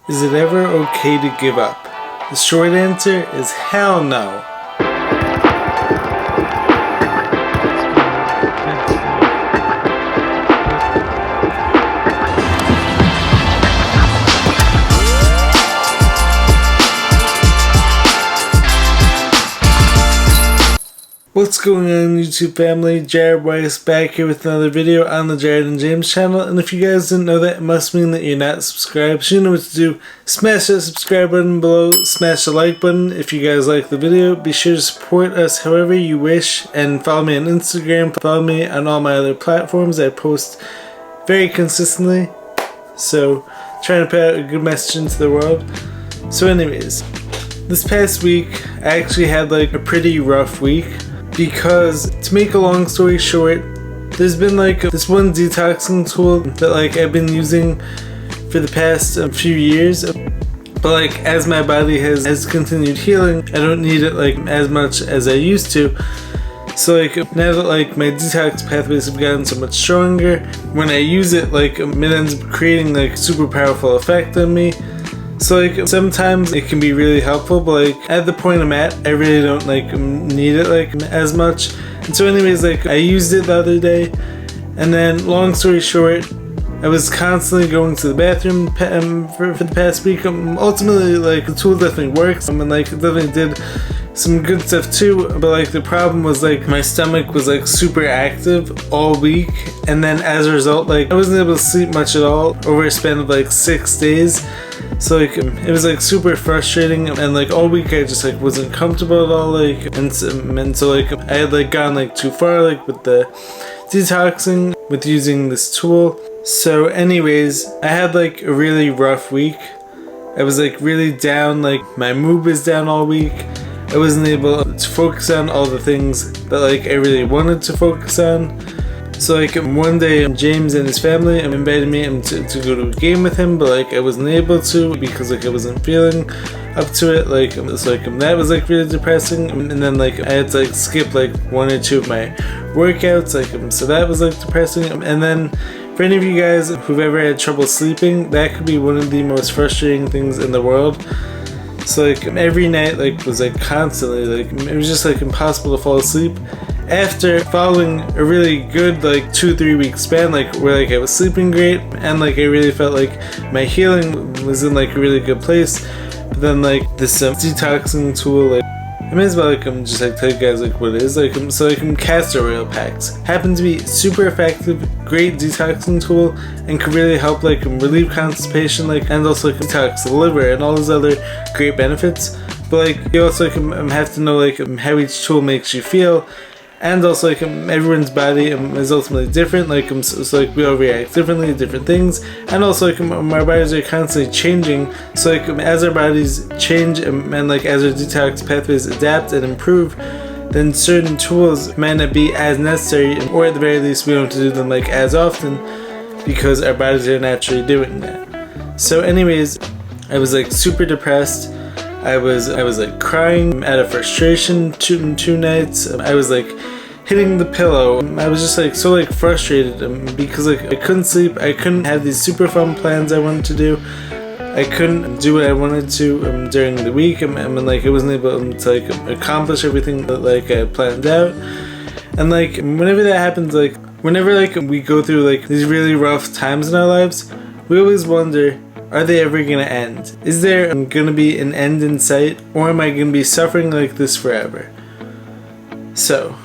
Is it ever okay to give up? The short answer is hell no. What's going on, YouTube family? Jared Weiss back here with another video on the Jared and James channel, and if you guys didn't know that, it must mean that you're not subscribed. So you know what to do. Smash that subscribe button below, smash the like button if you guys like the video. Be sure to support us however you wish, and follow me on Instagram, follow me on all my other platforms. I post very consistently, so trying to put out a good message into the world. So anyways, this past week I actually had like a pretty rough week. Because, to make a long story short, there's been like this one detoxing tool that like I've been using for the past few years, but like as my body has continued healing, I don't need it like as much as I used to. So like now that like my detox pathways have gotten so much stronger, when I use it, like it ends up creating like a super powerful effect on me. So like sometimes it can be really helpful, but like at the point I'm at, I really don't like need it like as much. And so anyways, like I used it the other day, and then long story short, I was constantly going to the bathroom for the past week. Ultimately, like the tool definitely works, and like it definitely did some good stuff too, but like the problem was like my stomach was like super active all week, and then as a result, like I wasn't able to sleep much at all over a span of like 6 days. So like it was like super frustrating, and like all week I just like wasn't comfortable at all, like and so like I had like gone like too far like with the detoxing with using this tool. So anyways, I had like a really rough week. I was like really down, like my mood was down all week. I wasn't able to focus on all the things that like I really wanted to focus on. So like one day James and his family invited me to go to a game with him, but like I wasn't able to because like I wasn't feeling up to it. Like so like that was like really depressing, and then like I had to like skip like 1 or 2 of my workouts, like so that was like depressing. And then for any of you guys who've ever had trouble sleeping, that could be one of the most frustrating things in the world. So like every night like was like constantly like it was just like impossible to fall asleep. After following a really good like 2-3 week span, like where like I was sleeping great and like I really felt like my healing was in like a really good place, but then like this detoxing tool, like I may as well like just like tell you guys like what it is. Like so like castor oil packs happen to be super effective, great detoxing tool, and can really help like relieve constipation, like and also like detox the liver and all those other great benefits. But like you also like, have to know like how each tool makes you feel. And also like everyone's body is ultimately different, like so like we all react differently to different things, and also like our bodies are constantly changing. So like as our bodies change and like as our detox pathways adapt and improve, then certain tools might not be as necessary, or at the very least we don't have to do them like as often because our bodies are naturally doing that. So anyways, I was like super depressed. I was like crying out of frustration two nights. I was like hitting the pillow. I was just like so like frustrated because like I couldn't sleep. I couldn't have these super fun plans I wanted to do. I couldn't do what I wanted to during the week. I mean like I wasn't able to like accomplish everything that like I planned out. And like whenever that happens, like whenever like we go through like these really rough times in our lives, we always wonder, are they ever gonna end? Is there gonna be an end in sight, or am I gonna be suffering like this forever? So,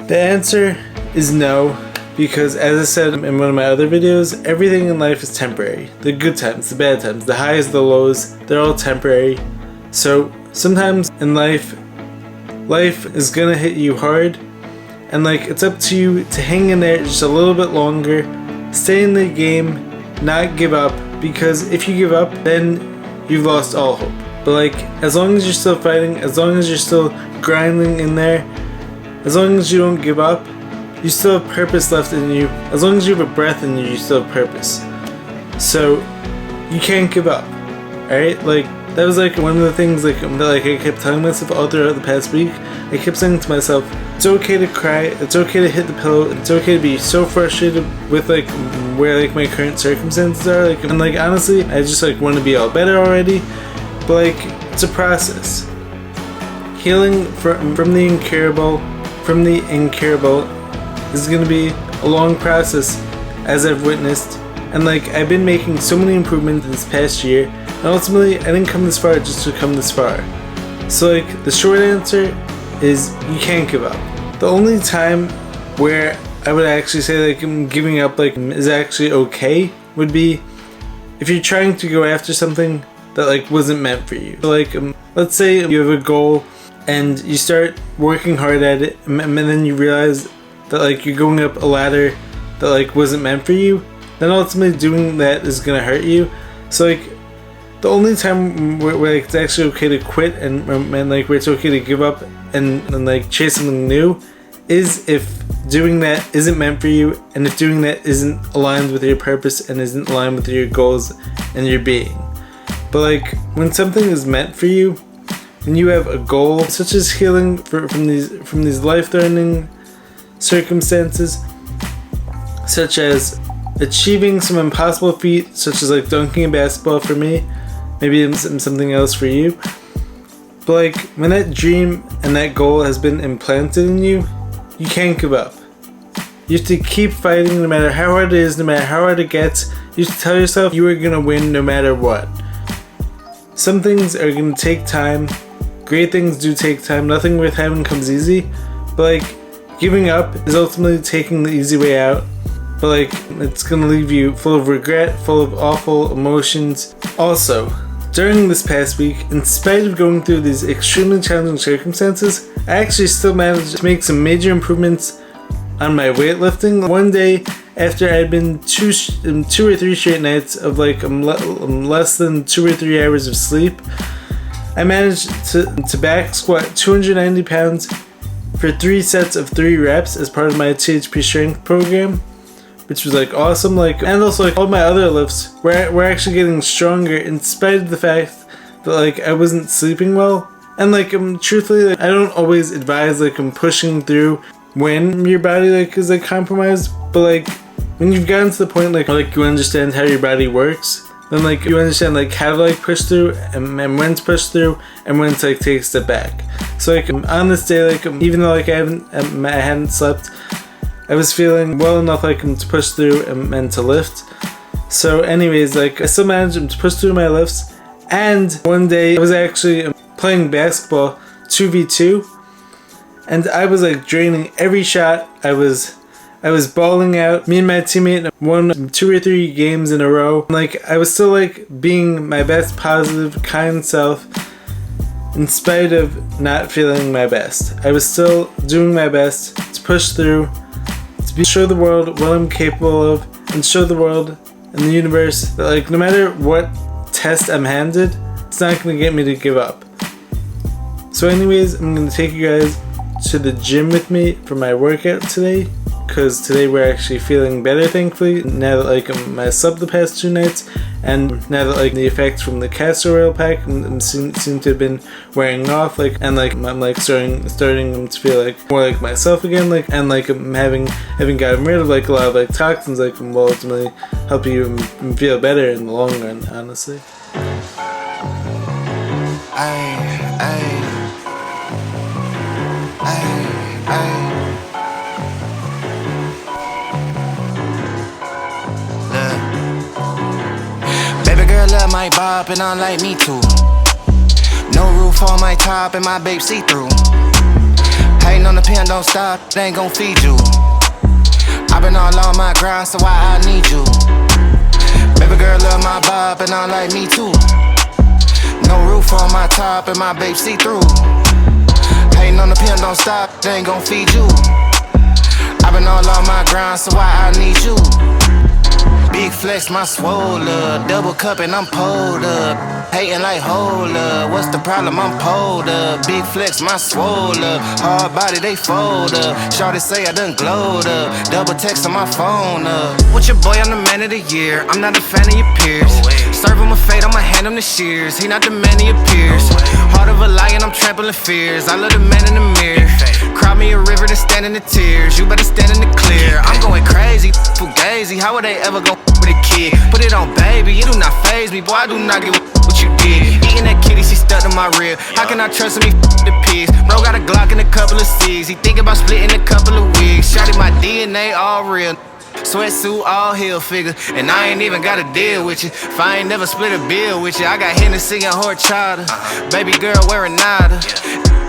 the answer is no, because as I said in one of my other videos, everything in life is temporary. The good times, the bad times, the highs, the lows, they're all temporary. So, sometimes in life is gonna hit you hard, and like it's up to you to hang in there just a little bit longer, stay in the game, not give up. Because if you give up, then you've lost all hope. But like, as long as you're still fighting, as long as you're still grinding in there, as long as you don't give up, you still have purpose left in you. As long as you have a breath in you, you still have purpose. So, you can't give up, alright? Like, that was like one of the things like that like I kept telling myself all throughout the past week. I kept saying to myself, it's okay to cry, it's okay to hit the pillow, it's okay to be so frustrated with like where like my current circumstances are, like, and like honestly I just like want to be all better already, but like it's a process. Healing from the incurable is going to be a long process, as I've witnessed, and like I've been making so many improvements this past year, and ultimately I didn't come this far just to come this far. So like the short answer is you can't give up. The only time where I would actually say like giving up like is actually okay would be if you're trying to go after something that like wasn't meant for you. So, like let's say you have a goal and you start working hard at it, and then you realize that like you're going up a ladder that like wasn't meant for you, then ultimately doing that is gonna hurt you. So like the only time where like it's actually okay to quit and like where it's okay to give up and like chase something new is if doing that isn't meant for you, and if doing that isn't aligned with your purpose and isn't aligned with your goals and your being. But like when something is meant for you, when you have a goal such as healing from these life-threatening circumstances, such as achieving some impossible feat, such as like dunking a basketball for me, maybe something else for you. But like when that dream and that goal has been implanted in you, you can't give up. You have to keep fighting no matter how hard it is, no matter how hard it gets. You have to tell yourself you are gonna win no matter what. Some things are gonna take time. Great things do take time. Nothing worth having comes easy. But like giving up is ultimately taking the easy way out. But like it's gonna leave you full of regret, full of awful emotions. Also, during this past week, in spite of going through these extremely challenging circumstances, I actually still managed to make some major improvements on my weightlifting. One day after I'd been two or three straight nights of like less than 2 or 3 hours of sleep, I managed to back squat 290 pounds for 3 sets of 3 reps as part of my THP strength program, which was like awesome. Like, and also like all my other lifts were actually getting stronger in spite of the fact that like I wasn't sleeping well. And like truthfully, like, I don't always advise like pushing through when your body like is like compromised, but like when you've gotten to the point like you understand how your body works, then like you understand like how to like push through and when to push through and when to like take a step back. So like on this day, like even though like I hadn't slept, I was feeling well enough like to push through and to lift. So anyways, like I still managed to push through my lifts. And one day I was actually playing basketball 2v2, and I was like draining every shot. I was balling out. Me and my teammate won 2 or 3 games in a row. Like I was still like being my best positive, kind self in spite of not feeling my best. I was still doing my best to push through, to show the world what I'm capable of, and show the world and the universe that like no matter what test I'm handed, it's not gonna get me to give up. So anyways, I'm gonna take you guys to the gym with me for my workout today, because today we're actually feeling better, thankfully, now that like I slept the past 2 nights, and now that like the effects from the castor oil pack seem to have been wearing off, like, and like I'm like starting to feel like more like myself again, like, and like I'm having gotten rid of like a lot of like toxins, like will ultimately help you feel better in the long run, honestly. Baby girl love my bop and I like me too. No roof on my top and my babe see through. Hating on the pen, don't stop, they ain't gon' feed you. I been all on my grind, so why I need you? Baby girl love my bop and I like me too. No roof on my top and my babe see through. Hating on the pen, don't stop, they ain't gon' feed you. I been all on my grind, so why I need you? Big flex, my swole up. Double cup and I'm pulled up. Hating like hold up. What's the problem? I'm pulled up. Big flex, my swole up. Hard body, they fold up. Shawty say I done glowed up. Double text on my phone up. With your boy, I'm the man of the year. I'm not a fan of your peers. Serve him a fate, I'ma hand him the shears. He not the man he appears. Heart of a lion, I'm trampling fears. I love the man in the mirror. Cry me a river to stand in the tears. You better stand in the clear. I'm going crazy, fugazi. How would they ever go with a kid? Put it on, baby, it do not faze me. Boy, I do not give a what you did. Eating that kitty, she stuck to my rib. How can I trust him? He the pigs. Bro got a Glock and a couple of C's. He think about splitting a couple of wigs. Shot my DNA all real. Sweatsuit all heel figure. And I ain't even gotta deal with you. If I ain't never split a bill with you. I got Hennessy and horchata. Baby girl wearing nada.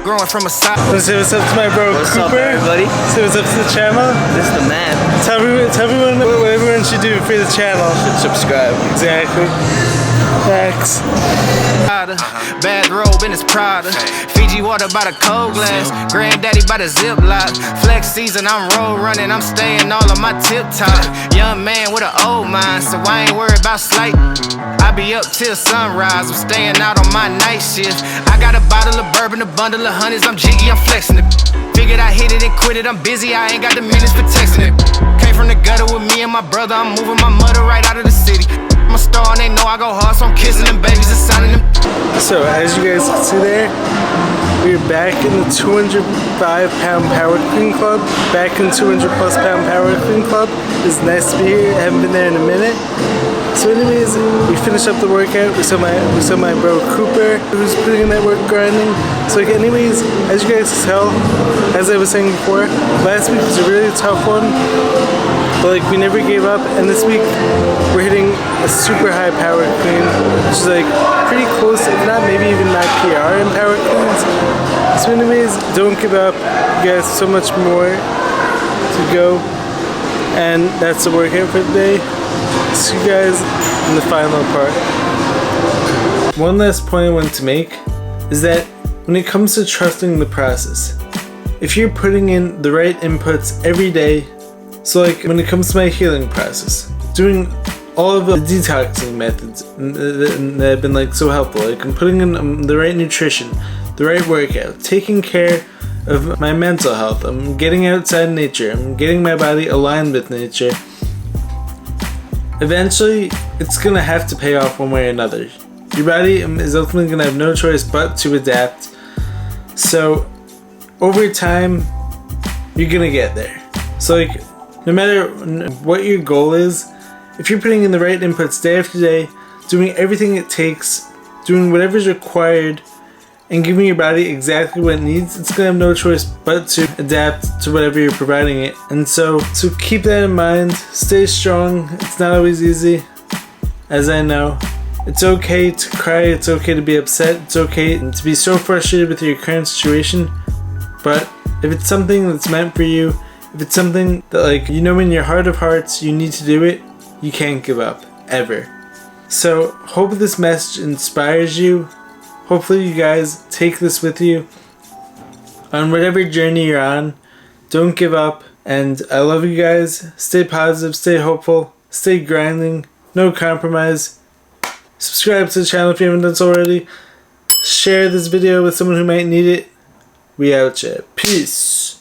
Growing from a side. Let's say what's up to my bro What's Cooper. up, everybody? Say what's up to the channel. This is the man. Tell everyone what everyone should do for the channel. Subscribe. Exactly. Facts. Bathrobe in his Prada. Fiji water by the cold glass. Granddaddy by the Ziploc. Flex season, I'm road running. I'm staying all on my tip top. Young man with an old mind, so I ain't worried about slight. I be up till sunrise. I'm staying out on my night shift. I got a bottle of bourbon, a bundle of hundreds. I'm jiggy, I'm flexing it. Figured I hit it and quit it. I'm busy, I ain't got the minutes for texting it. Came from the gutter with me and my brother. I'm moving my mother right out of the city. I'm a star and they know I go hard, so I'm kissing them babies and signing them. So as you guys can see there, we're back in the 205-pound powerlifting club. Back in 200+ pound powerlifting club. It's nice to be here. I haven't been there in a minute. So anyways, we finished up the workout. We saw my bro Cooper, who's putting in that work grinding. So like anyways, as you guys can tell, as I was saying before, last week was a really tough one. But like we never gave up, and this week we're hitting a super high power clean, which is like pretty close, if not maybe even my PR in power cleans. So anyways, don't give up. You guys have so much more to go, and that's the workout for today. See you guys in the final part. One last point I want to make is that when it comes to trusting the process, if you're putting in the right inputs every day, so like when it comes to my healing process, doing all of the detoxing methods that have been like so helpful, like I'm putting in the right nutrition, the right workout, taking care of my mental health, I'm getting outside nature, I'm getting my body aligned with nature, eventually it's gonna have to pay off one way or another. Your body is ultimately gonna have no choice but to adapt. So over time, you're gonna get there. So like, no matter what your goal is, if you're putting in the right inputs day after day, doing everything it takes, doing whatever's required, and giving your body exactly what it needs, it's gonna have no choice but to adapt to whatever you're providing it. And so keep that in mind, stay strong. It's not always easy, as I know. It's okay to cry, it's okay to be upset, it's okay to be so frustrated with your current situation, but if it's something that's meant for you, if it's something that like, you know in your heart of hearts you need to do it, you can't give up, ever. So hope this message inspires you. Hopefully you guys take this with you on whatever journey you're on. Don't give up, and I love you guys. Stay positive, stay hopeful, stay grinding, no compromise. Subscribe to the channel if you haven't done so already. Share this video with someone who might need it. We out, chat. Peace.